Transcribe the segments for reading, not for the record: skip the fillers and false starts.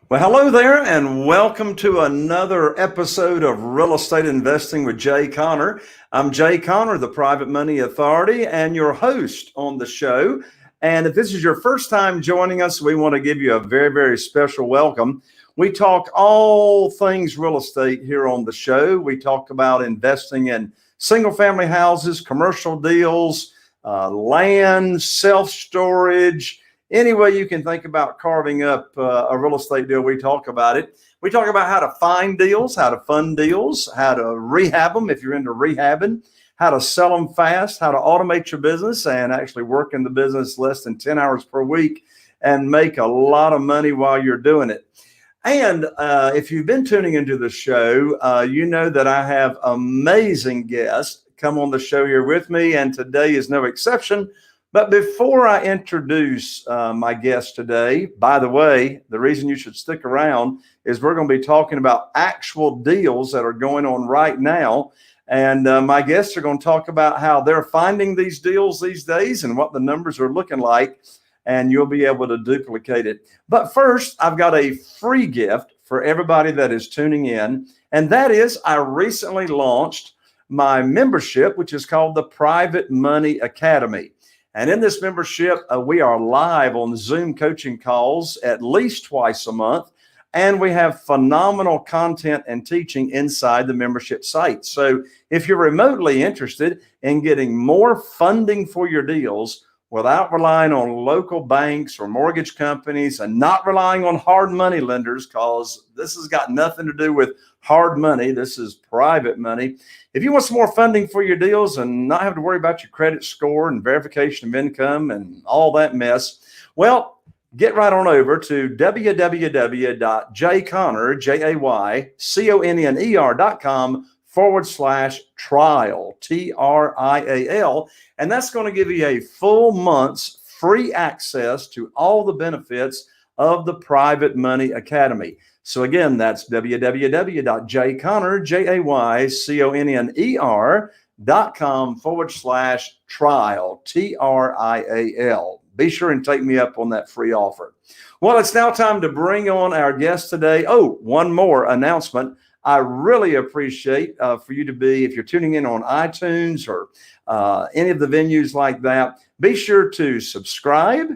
Well, hello there, and welcome to another episode of Real Estate Investing with Jay Conner. I'm Jay Conner, the Private Money Authority, and your host on the show. And if this is your first time joining us, we want to give you a very, very special welcome. We talk all things real estate here on the show. We talk about investing in single-family houses, commercial deals, land, self-storage. Any way you can think about carving up a real estate deal, we talk about it. We talk about how to find deals, how to fund deals, how to rehab them if you're into rehabbing, how to sell them fast, how to automate your business and actually work in the business less than 10 hours per week and make a lot of money while you're doing it. And if you've been tuning into the show, you know that I have amazing guests come on the show here with me, and today is no exception. But before I introduce my guest today, by the way, the reason you should stick around is we're going to be talking about actual deals that are going on right now. And my guests are going to talk about how they're finding these deals these days and what the numbers are looking like. And you'll be able to duplicate it. But first, I've got a free gift for everybody that is tuning in. And that is, I recently launched my membership, which is called the Private Money Academy. And in this membership, we are live on Zoom coaching calls at least twice a month. And we have phenomenal content and teaching inside the membership site. So if you're remotely interested in getting more funding for your deals without relying on local banks or mortgage companies and not relying on hard money lenders, because this has got nothing to do with hard money. This is private money. If you want some more funding for your deals and not have to worry about your credit score and verification of income and all that mess, well, get right on over to www.jayconner.com/trial, TRIAL. And that's going to give you a full month's free access to all the benefits of the Private Money Academy. So again, that's www.jayconner.com/trial, TRIAL. Be sure and take me up on that free offer. Well, it's now time to bring on our guest today. Oh, one more announcement. I really appreciate for you to be, if you're tuning in on iTunes or any of the venues like that, be sure to subscribe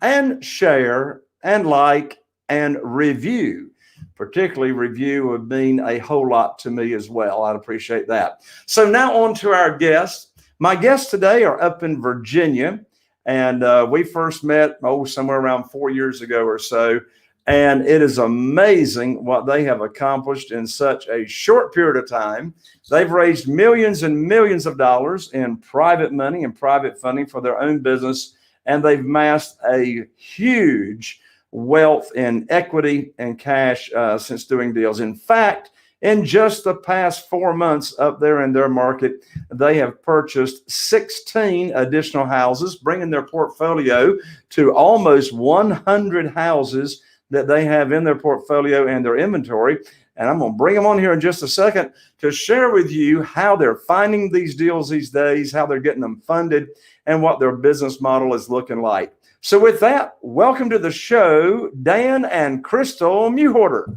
and share and like and review. Particularly review would mean a whole lot to me as well. I'd appreciate that. So now on to our guests. My guests today are up in Virginia, and we first met, somewhere around 4 years ago or so. And it is amazing what they have accomplished in such a short period of time. They've raised millions and millions of dollars in private money and private funding for their own business, and they've amassed a huge wealth in equity and cash since doing deals. In fact, in just the past 4 months up there in their market, they have purchased 16 additional houses, bringing their portfolio to almost 100 houses that they have in their portfolio and their inventory. And I'm going to bring them on here in just a second to share with you how they're finding these deals these days, how they're getting them funded, and what their business model is looking like. So with that, welcome to the show, Dan and Crystal Mewhorter.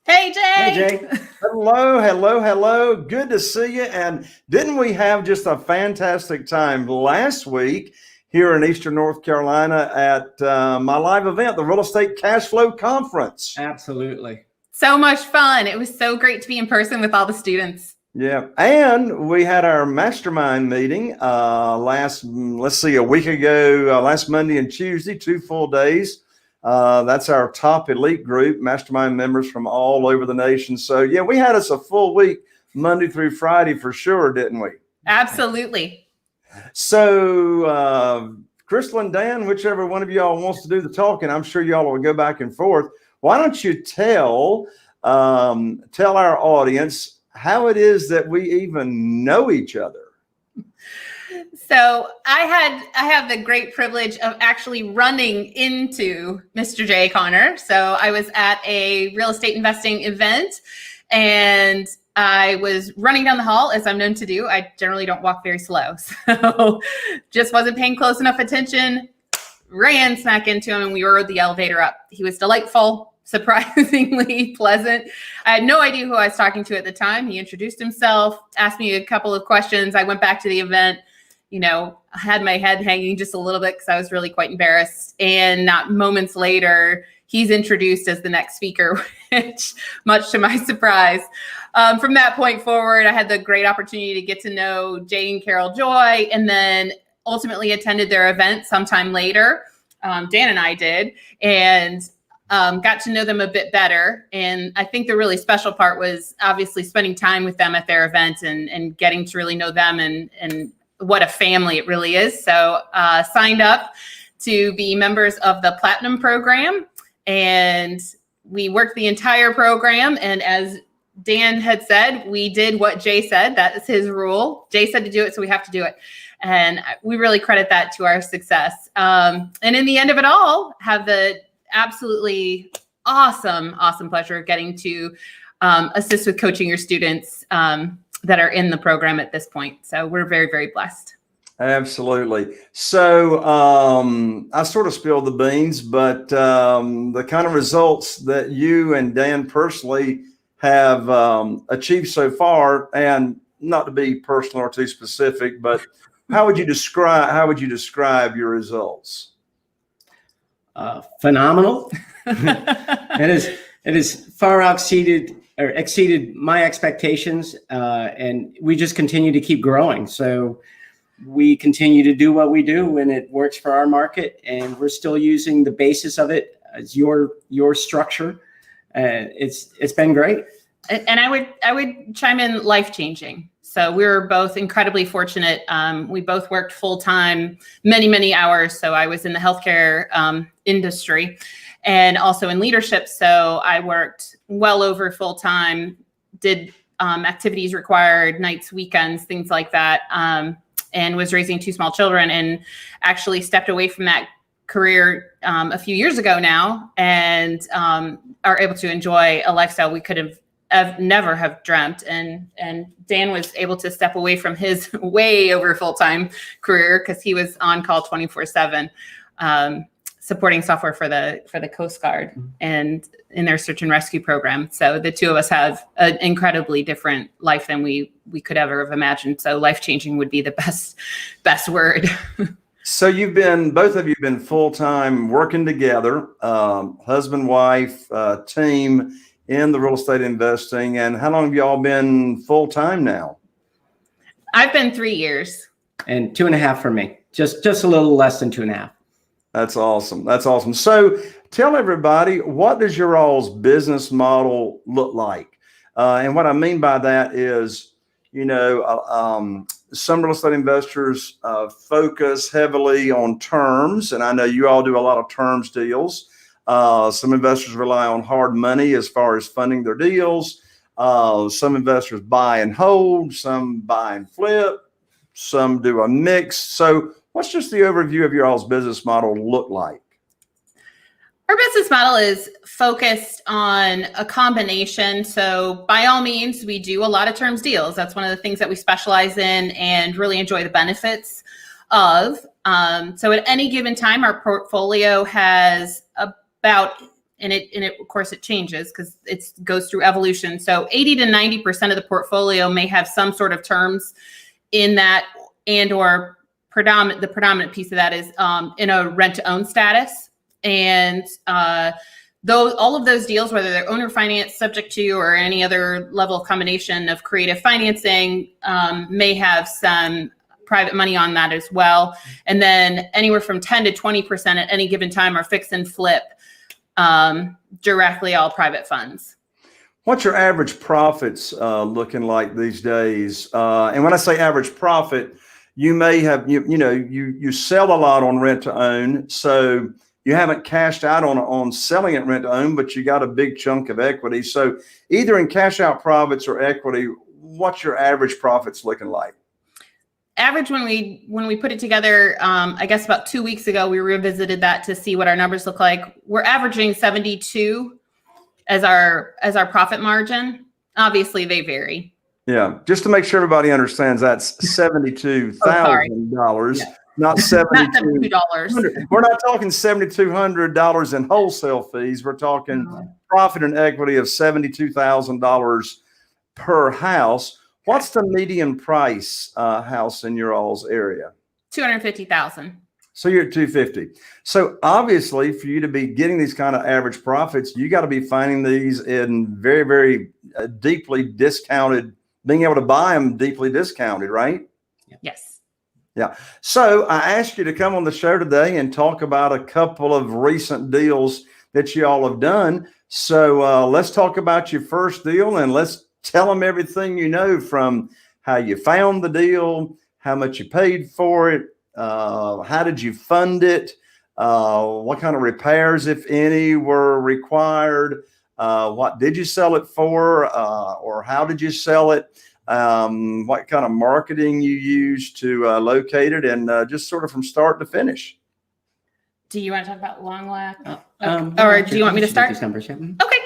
Hey, Jay. Hey, Jay. Hello, hello, hello. Good to see you. And didn't we have just a fantastic time last week here in Eastern North Carolina at my live event, the Real Estate Cash Flow Conference? Absolutely. So much fun. It was so great to be in person with all the students. Yeah. And we had our mastermind meeting a week ago, last Monday and Tuesday, 2 full days. That's our top elite group, mastermind members from all over the nation. So yeah, we had us a full week, Monday through Friday for sure, didn't we? Absolutely. So Crystal and Dan, whichever one of y'all wants to do the talking, I'm sure y'all will go back and forth. Why don't you tell our audience how it is that we even know each other? So I have the great privilege of actually running into Mr. Jay Conner. So I was at a real estate investing event and I was running down the hall, as I'm known to do. I generally don't walk very slow. So just wasn't paying close enough attention, ran smack into him, and we rode the elevator up. He was delightful, surprisingly pleasant. I had no idea who I was talking to at the time. He introduced himself, asked me a couple of questions. I went back to the event. I had my head hanging just a little bit because I was really quite embarrassed. And not moments later, he's introduced as the next speaker, which, much to my surprise, from that point forward, I had the great opportunity to get to know Jay and Carol Joy, and then ultimately attended their event sometime later. Dan and I did, and got to know them a bit better. And I think the really special part was obviously spending time with them at their event and getting to really know them and what a family it really is. So signed up to be members of the Platinum program, and we worked the entire program. And as Dan had said, we did what Jay said. That is his rule. Jay said to do it, so we have to do it. And we really credit that to our success. And in the end of it all, have the absolutely awesome pleasure of getting to assist with coaching your students that are in the program at this point. So we're very, very blessed. Absolutely. So I sort of spilled the beans, but the kind of results that you and Dan personally have achieved so far, and not to be personal or too specific, but how would you describe your results? Phenomenal. It is far exceeded my expectations, and we just continue to keep growing. So we continue to do what we do, and it works for our market, and we're still using the basis of it as your structure. It's been great. And I would chime in, life-changing. So we were both incredibly fortunate. We both worked full-time, many hours. So I was in the healthcare industry and also in leadership. So I worked well over full-time, did activities required, nights, weekends, things like that, and was raising 2 small children, and actually stepped away from that career a few years ago now, and are able to enjoy a lifestyle we could have never have dreamt. And Dan was able to step away from his way over full-time career because he was on call 24/7, supporting software for the Coast Guard and in their search and rescue program. So the two of us have an incredibly different life than we could ever have imagined. So life-changing would be the best word. So both of you been full-time working together, husband, wife, team in the real estate investing. And how long have y'all been full-time now? I've been 3 years. And 2.5 for me. Just a little less than 2.5. That's awesome. That's awesome. So tell everybody, what does your all's business model look like? And what I mean by that is, some real estate investors focus heavily on terms. And I know you all do a lot of terms deals. Some investors rely on hard money as far as funding their deals. Some investors buy and hold, some buy and flip, some do a mix. So what's just the overview of your all's business model look like? Our business model is focused on a combination. So by all means, we do a lot of terms deals. That's one of the things that we specialize in and really enjoy the benefits of. So at any given time, our portfolio has about, and it of course it changes because it goes through evolution. So 80 to 90% of the portfolio may have some sort of terms in that, and or the predominant piece of that is in a rent-to-own status. And all of those deals, whether they're owner finance subject to or any other level of combination of creative financing, may have some private money on that as well. And then anywhere from 10 to 20% at any given time are fix and flip, directly all private funds. What's your average profits looking like these days? And when I say average profit, you may have, you sell a lot on rent to own. So you haven't cashed out on selling it rent to own, but you got a big chunk of equity. So either in cash out profits or equity, what's your average profits looking like? Average, when we put it together, I guess about 2 weeks ago, we revisited that to see what our numbers look like. We're averaging 72 as our profit margin. Obviously, they vary. Yeah, just to make sure everybody understands, that's $72,000 Not Not $72. $72. We're not talking $7,200 in wholesale fees. We're talking profit and equity of $72,000 per house. What's the median price house in your all's area? $250,000. So you're at 250. So obviously, for you to be getting these kind of average profits, you got to be finding these in very, very deeply discounted, being able to buy them deeply discounted, right? Yes. Yeah. So I asked you to come on the show today and talk about a couple of recent deals that you all have done. So let's talk about your first deal, and let's tell them everything you know, from how you found the deal, how much you paid for it, how did you fund it, what kind of repairs, if any, were required, what did you sell it for, or how did you sell it? What kind of marketing you use to locate it, and just sort of from start to finish. Do you want to talk about long last? Or do you want me to start? These numbers, yeah. Okay.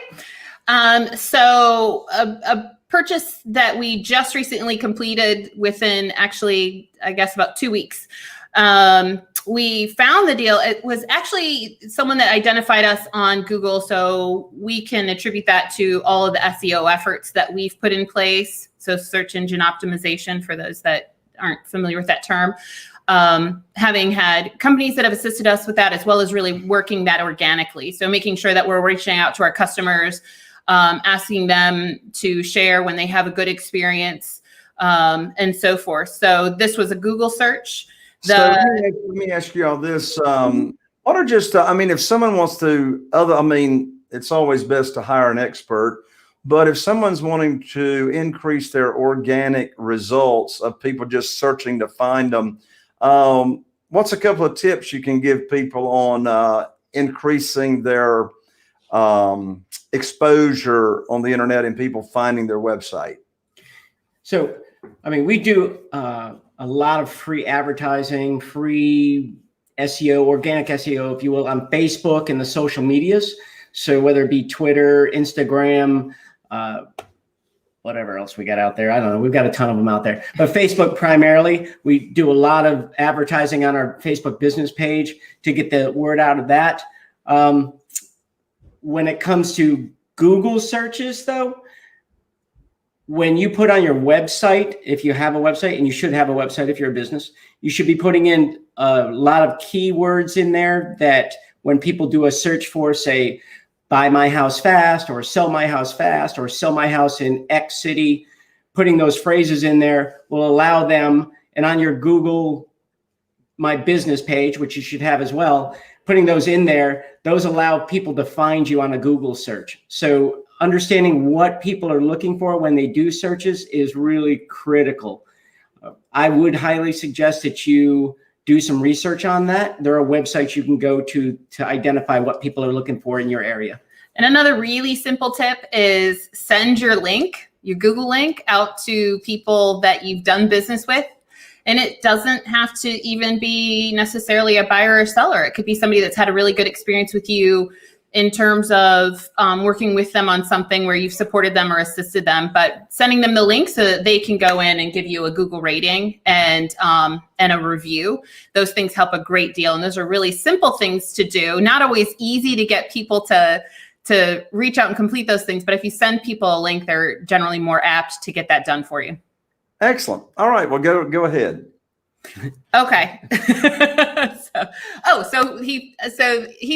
So a purchase that we just recently completed within, actually, I guess about 2 weeks. We found the deal. It was actually someone that identified us on Google, so we can attribute that to all of the SEO efforts that we've put in place. So search engine optimization, for those that aren't familiar with that term. Having had companies that have assisted us with that, as well as really working that organically. So making sure that we're reaching out to our customers, asking them to share when they have a good experience, and so forth. So this was a Google search. So let me ask you all this. What are just, if someone wants to, it's always best to hire an expert, but if someone's wanting to increase their organic results of people just searching to find them, what's a couple of tips you can give people on increasing their exposure on the internet and people finding their website? So, we do a lot of free advertising, free SEO, organic SEO, if you will, on Facebook and the social medias. So whether it be Twitter, Instagram, whatever else we got out there, I don't know. We've got a ton of them out there. But Facebook primarily, we do a lot of advertising on our Facebook business page to get the word out of that. When it comes to Google searches, though, when you put on your website, if you have a website, and you should have a website if you're a business, you should be putting in a lot of keywords in there that when people do a search for, say, buy my house fast, or sell my house fast, or sell my house in X city, putting those phrases in there will allow them, and on your Google My Business page, which you should have as well, putting those in there, those allow people to find you on a Google search. So understanding what people are looking for when they do searches is really critical. I would highly suggest that you do some research on that. There are websites you can go to identify what people are looking for in your area. And another really simple tip is send your link, your Google link, out to people that you've done business with. And it doesn't have to even be necessarily a buyer or seller. It could be somebody that's had a really good experience with you in terms of working with them on something where you've supported them or assisted them, but sending them the link so that they can go in and give you a Google rating and a review. Those things help a great deal. And those are really simple things to do. Not always easy to get people to reach out and complete those things. But if you send people a link, they're generally more apt to get that done for you. Excellent. All right, well, go ahead. Okay. So he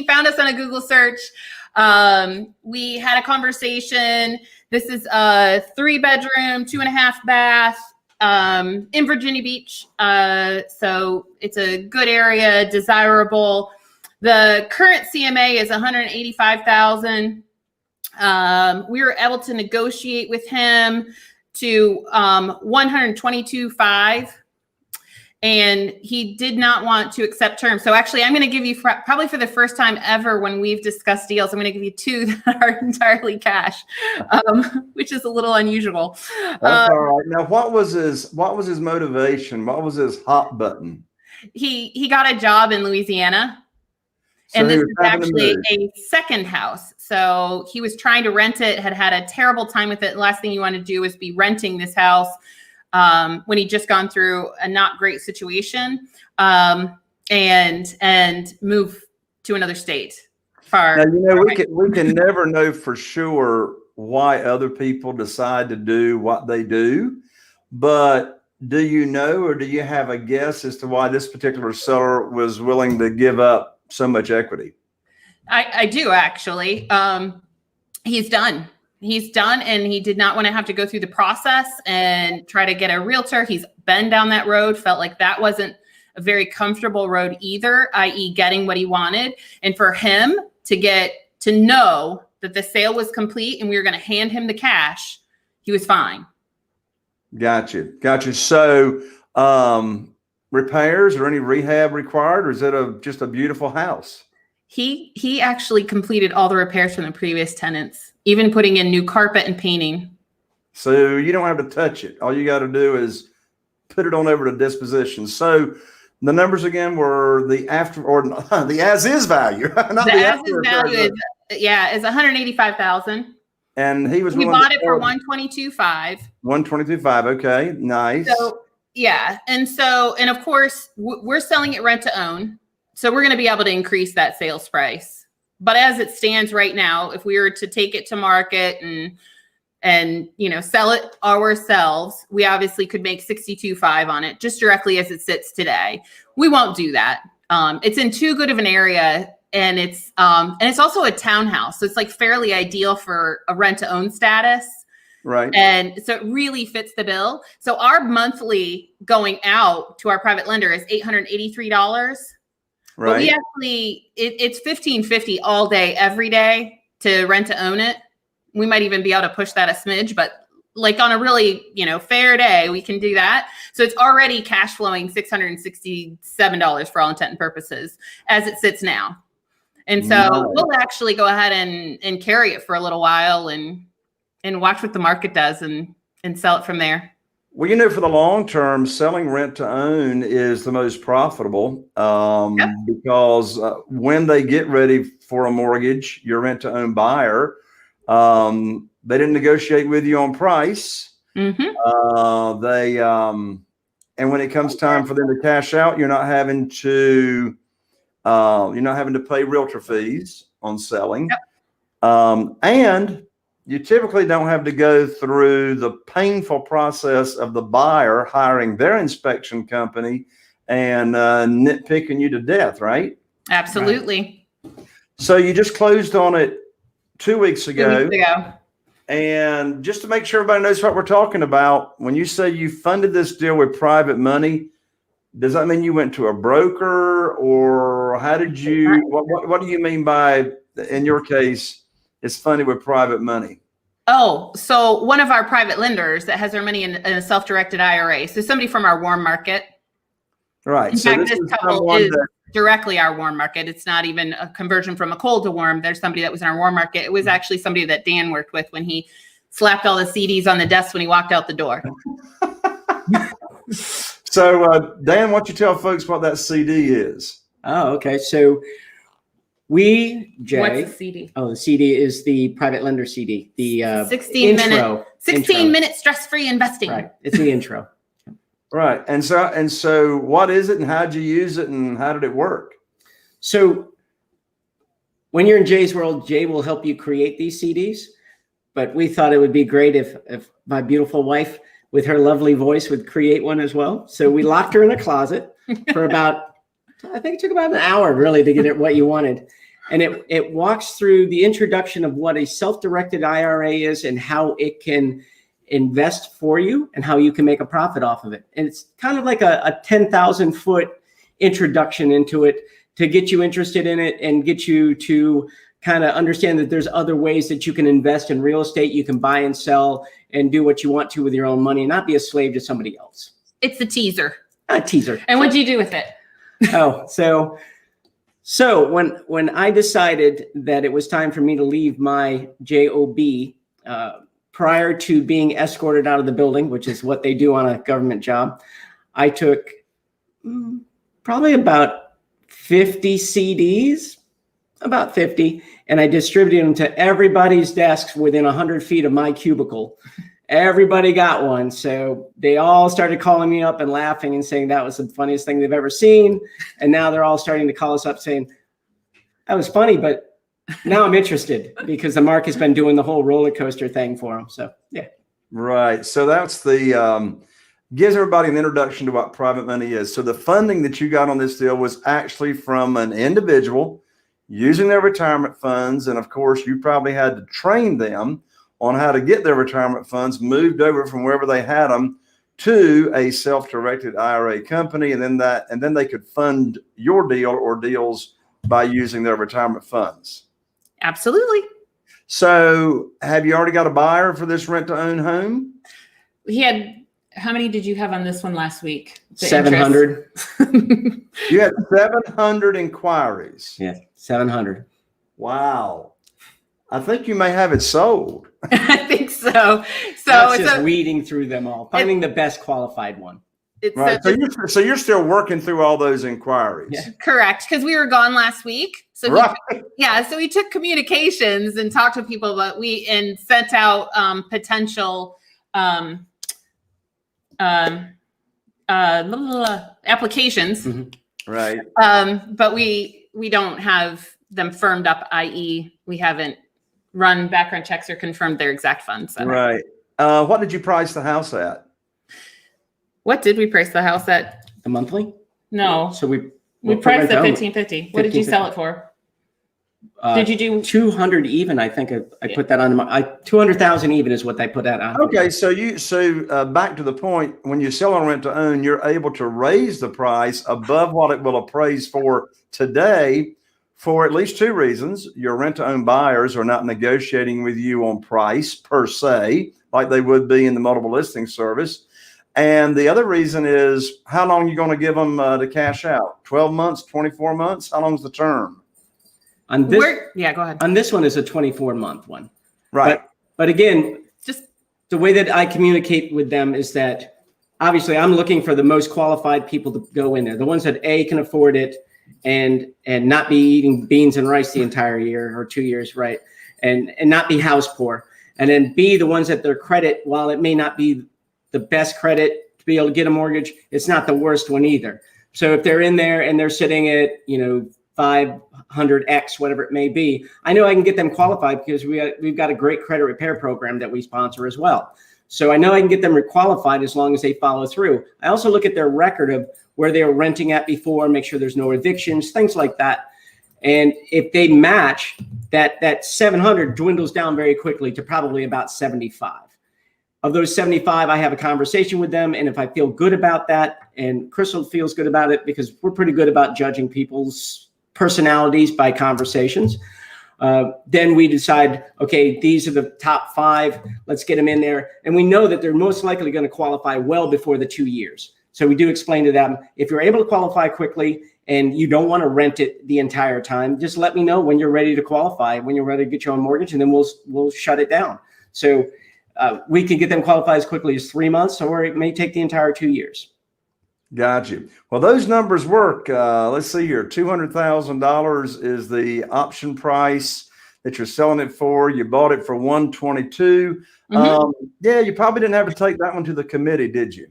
found us on a Google search. We had a conversation. This is a 3-bedroom, 2.5 bath in Virginia Beach. So it's a good area, desirable. The current CMA is $185,000. We were able to negotiate with him to $122,500. And he did not want to accept terms. So actually, I'm going to give you, probably for the first time ever when we've discussed deals, I'm going to give you 2 that are entirely cash, which is a little unusual. That's all right. Now, what was his motivation? What was his hot button? He got a job in Louisiana. So and this is actually a second house. So he was trying to rent it, had a terrible time with it. The last thing you want to do is be renting this house. when he'd just gone through a not great situation, and move to another state. Now, we can never know for sure why other people decide to do what they do, but do you know, or do you have a guess as to why this particular seller was willing to give up so much equity? I do, actually. He's done, and he did not want to have to go through the process and try to get a realtor. He's been down that road, felt like that wasn't a very comfortable road either, i.e. getting what he wanted. And for him to get to know that the sale was complete and we were going to hand him the cash, he was fine. Gotcha. So, repairs or any rehab required, or is it just a beautiful house? He actually completed all the repairs from the previous tenants, even putting in new carpet and painting. So you don't have to touch it. All you got to do is put it on over to disposition. So the numbers again were the as-is value. The as-is value is $185,000. And we bought it for $122,500. $122,500. Okay, nice. So and of course we're selling it rent to own. So we're going to be able to increase that sales price. But as it stands right now, if we were to take it to market and sell it ourselves, we obviously could make $62,500 on it just directly as it sits today. We won't do that. It's in too good of an area, and it's also a townhouse, so it's like fairly ideal for a rent to own status. Right. And so it really fits the bill. So our monthly going out to our private lender is $883. Right. But we actually, it's $1,550 all day, every day to rent to own it. We might even be able to push that a smidge, but like on a really, fair day, we can do that. So it's already cash flowing $667 for all intent and purposes as it sits now. And so we'll actually go ahead and carry it for a little while and watch what the market does and sell it from there. Well, for the long term, selling rent to own is the most profitable because when they get ready for a mortgage, your rent to own buyer, they didn't negotiate with you on price. Mm-hmm. And when it comes time for them to cash out, you're not having to pay realtor fees on selling. Yep. And you typically don't have to go through the painful process of the buyer hiring their inspection company and nitpicking you to death, right? Absolutely. Right. So you just closed on it 2 weeks ago. 2 weeks ago. And just to make sure everybody knows what we're talking about, when you say you funded this deal with private money, does that mean you went to a broker, or how did you, what do you mean by, in your case, it's funded with private money? Oh, so one of our private lenders that has their money in a self-directed IRA. So somebody from our warm market. Right. In fact, this couple is directly our warm market. It's not even a conversion from a cold to warm. There's somebody that was in our warm market. It was actually somebody that Dan worked with when he slapped all the CDs on the desk when he walked out the door. So, Dan, why don't you tell folks what that CD is? Oh, okay. So Jay. What's the CD? Oh, the CD is the private lender CD. The 16 minute stress-free investing. Right. It's the intro. Right. And so what is it, and how did you use it, and how did it work? So when you're in Jay's world, Jay will help you create these CDs. But we thought it would be great if my beautiful wife with her lovely voice would create one as well. So we locked her in a closet for about, I think it took about an hour really to get it what you wanted. And it walks through the introduction of what a self-directed IRA is and how it can invest for you and how you can make a profit off of it. And it's kind of like a 10,000 foot introduction into it to get you interested in it and get you to kind of understand that there's other ways that you can invest in real estate. You can buy and sell and do what you want to with your own money and not be a slave to somebody else. It's a teaser. A teaser. And what'd you do with it? So when I decided that it was time for me to leave my job, prior to being escorted out of the building, which is what they do on a government job, I took probably about 50 CDs, about 50, and I distributed them to everybody's desks within 100 feet of my cubicle. Everybody got one. So they all started calling me up and laughing and saying that was the funniest thing they've ever seen. And now they're all starting to call us up saying, that was funny, but now I'm interested because the market's been doing the whole roller coaster thing for them. So, yeah. Right. So that's the gives everybody an introduction to what private money is. So the funding that you got on this deal was actually from an individual using their retirement funds. And of course, you probably had to train them on how to get their retirement funds moved over from wherever they had them to a self-directed IRA company. And then they could fund your deal or deals by using their retirement funds. Absolutely. So have you already got a buyer for this rent to own home? How many did you have on this one last week? 700. You had 700 inquiries. Yeah, 700. Wow. I think you may have it sold. I think so. That's just weeding through them all, finding the best qualified one. Right. So you're still working through all those inquiries. Yeah. Correct, because we were gone last week. So right. So we took communications and talked to people, but and sent out potential applications. Mm-hmm. Right. But we don't have them firmed up, i.e. we haven't run background checks or confirmed their exact funds. So. Right. What did you price the house at? What did we price the house at? The monthly? No. So we priced at $1,550. What did you sell it for? Did you do 200 even? I think I put that on 200,000 even is what they put that on. Okay, so back to the point, when you sell on rent to own, you're able to raise the price above what it will appraise for today for at least two reasons. Your rent to own buyers are not negotiating with you on price per se, like they would be in the multiple listing service. And the other reason is how long are you going to give them to cash out? 12 months, 24 months? How long is the term? On this, go ahead. On this one is a 24-month one. Right. But again, just the way that I communicate with them is that obviously I'm looking for the most qualified people to go in there. The ones that A, can afford it and not be eating beans and rice the entire year or 2 years, right? And not be house poor. And then B, the ones that their credit, while it may not be the best credit to be able to get a mortgage, it's not the worst one either. So if they're in there and they're sitting at, 500X, whatever it may be, I know I can get them qualified because we've got a great credit repair program that we sponsor as well. So I know I can get them qualified as long as they follow through. I also look at their record of where they were renting at before, make sure there's no evictions, things like that. And if they match, that 700 dwindles down very quickly to probably about 75. Of those 75, I have a conversation with them. And if I feel good about that, and Crystal feels good about it, because we're pretty good about judging people's personalities by conversations, then we decide, okay, these are the top 5. Let's get them in there. And we know that they're most likely going to qualify well before the 2 years. So we do explain to them, if you're able to qualify quickly and you don't want to rent it the entire time, just let me know when you're ready to qualify, when you're ready to get your own mortgage, and then we'll shut it down. So we can get them qualified as quickly as 3 months, or it may take the entire 2 years. Got you. Well, those numbers work. Let's see here. $200,000 is the option price that you're selling it for. You bought it for $122,000. Mm-hmm. Yeah, you probably didn't have to take that one to the committee, did you?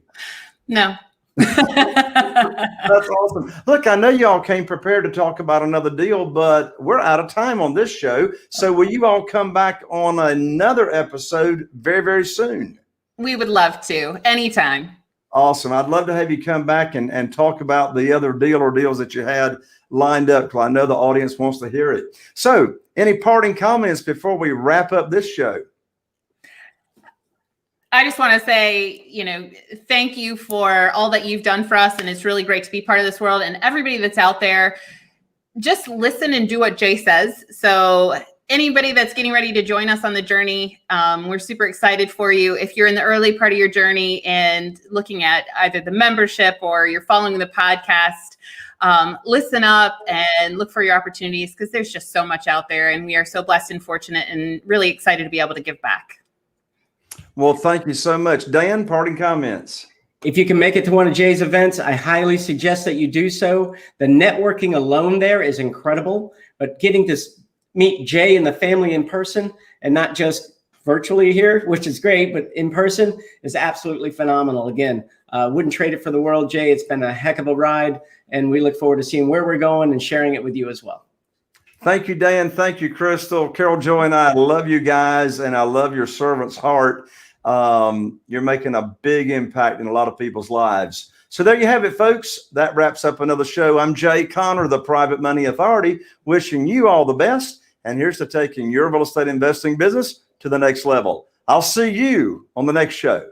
No. That's awesome. Look, I know y'all came prepared to talk about another deal, but we're out of time on this show. So will you all come back on another episode very, very soon? We would love to. Anytime. Awesome. I'd love to have you come back and talk about the other deal or deals that you had lined up, because I know the audience wants to hear it. So any parting comments before we wrap up this show? I just want to say, thank you for all that you've done for us. And it's really great to be part of this world. And everybody that's out there, just listen and do what Jay says. So anybody that's getting ready to join us on the journey, we're super excited for you. If you're in the early part of your journey and looking at either the membership or you're following the podcast, listen up and look for your opportunities, because there's just so much out there. And we are so blessed and fortunate and really excited to be able to give back. Well, thank you so much. Dan, parting comments. If you can make it to one of Jay's events, I highly suggest that you do so. The networking alone there is incredible, but getting to meet Jay and the family in person and not just virtually here, which is great, but in person is absolutely phenomenal. Again, wouldn't trade it for the world, Jay. It's been a heck of a ride, and we look forward to seeing where we're going and sharing it with you as well. Thank you, Dan. Thank you, Crystal. Carol, Joy, and I love you guys, and I love your servant's heart. You're making a big impact in a lot of people's lives. So there you have it, folks. That wraps up another show. I'm Jay Conner, the Private Money Authority, wishing you all the best. And here's to taking your real estate investing business to the next level. I'll see you on the next show.